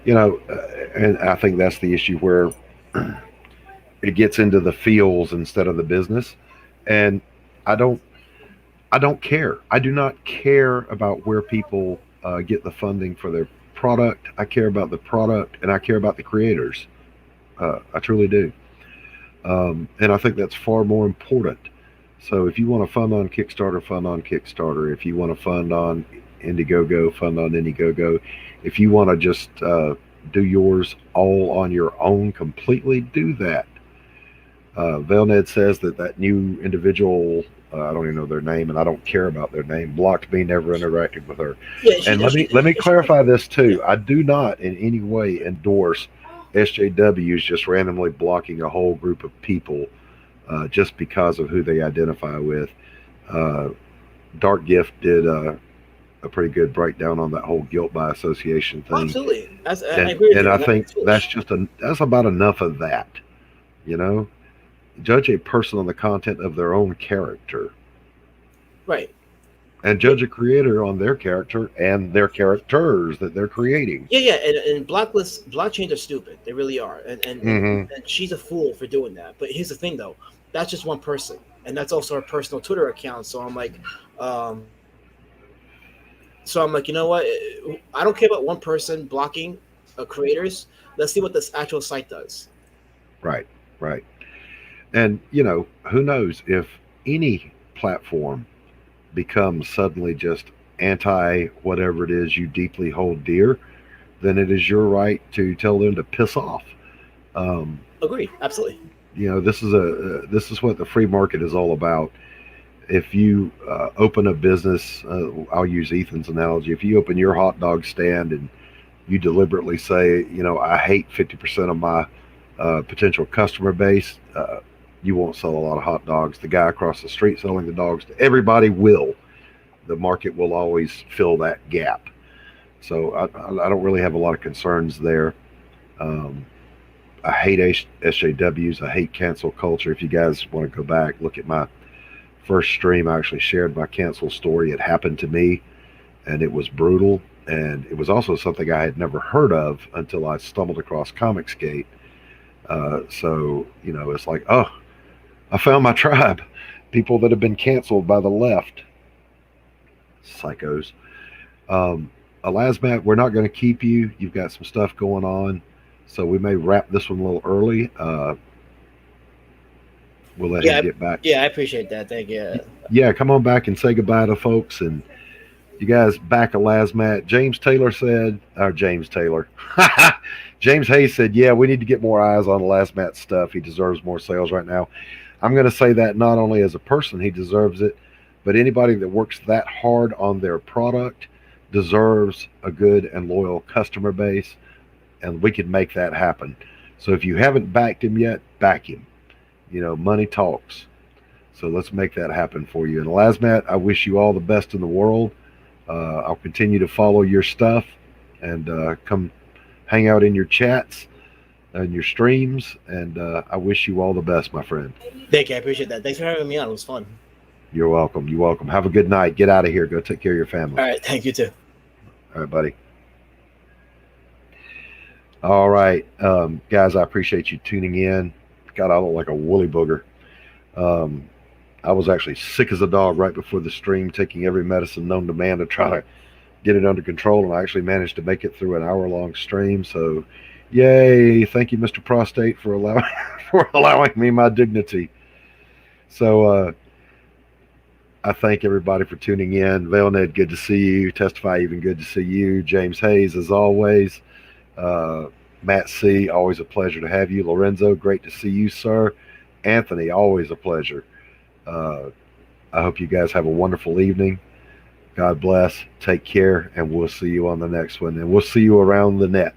And I think that's the issue where it gets into the feels instead of the business. And I don't care. I do not care about where people get the funding for their product. I care about the product and I care about the creators. I truly do. And I think that's far more important. So if you want to fund on Kickstarter, fund on Kickstarter. If you want to fund on Indiegogo, fund on Indiegogo. If you want to just do yours all on your own completely, do that. Velned says that new individual, I don't even know their name, and I don't care about their name, blocked me, never interacted with her. Yeah, And she, she, let me she clarify this yeah, too. I do not in any way endorse SJWs just randomly blocking a whole group of people just because of who they identify with. Uh, Dark Gift did a pretty good breakdown on that whole guilt by association thing, absolutely. I agree with and you, I and think that's foolish. that's about enough of that. You know, judge a person on the content of their own character, Right. and Yeah, judge a creator on their character and their characters that they're creating. yeah, and blockchains are stupid. They really are, Hmm. and she's a fool for doing that. But here's the thing, though, that's just one person, and that's also her personal Twitter account. Um, so I'm like, you know what? I don't care about one person blocking creators. Let's see what this actual site does. Right, right. And who knows if any platform becomes suddenly just anti whatever it is you deeply hold dear, then it is your right to tell them to piss off. Um, Agreed. Absolutely. this is what the free market is all about. If you open a business, I'll use Ethan's analogy. If you open your hot dog stand and you deliberately say, I hate 50% of my potential customer base, you won't sell a lot of hot dogs. The guy across the street selling the dogs to everybody will. The market will always fill that gap. So I don't really have a lot of concerns there. Um, I hate SJWs. I hate cancel culture. If you guys want to go back, look at my first stream. I actually shared my cancel story. It happened to me, and it was brutal. And it was also something I had never heard of until I stumbled across Comicsgate. So, it's like, oh, I found my tribe. People that have been canceled by the left. Psychos. Um, Alazmat, we're not going to keep you. You've got some stuff going on. So we may wrap this one a little early. We'll let him Yeah, get back. yeah, I appreciate that. Thank you. Yeah, come on back and say goodbye to folks. And you guys back Alazmat. James Taylor said, or James Taylor. James Hayes said, yeah, we need to get more eyes on Alazmat stuff. He deserves more sales right now. I'm going to say that not only as a person, he deserves it, but anybody that works that hard on their product deserves a good and loyal customer base, and we can make that happen. So if you haven't backed him yet, back him. Money talks. So let's make that happen for you. And Lazmat, I wish you all the best in the world. I'll continue to follow your stuff and come hang out in your chats and your streams. And I wish you all the best, my friend. Thank you. I appreciate that. Thanks for having me on. It was fun. You're welcome. You're welcome. Have a good night. Get out of here. Go take care of your family. All right. Thank you too. All right, buddy. All right, guys, I appreciate you tuning in. God, I look like a woolly booger. Um, I was actually sick as a dog right before the stream, taking every medicine known to man to try to get it under control, and I actually managed to make it through an hour-long stream. So, yay! Thank you, Mr. Prostate, for allowing for allowing me my dignity. So, I thank everybody for tuning in. Velned, good to see you. Testify, even good to see you. James Hayes, as always. Matt C., always a pleasure to have you. Lorenzo, great to see you, sir. Anthony, always a pleasure. Uh, I hope you guys have a wonderful evening. God bless. Take care, and we'll see you on the next one. And we'll see you around the net.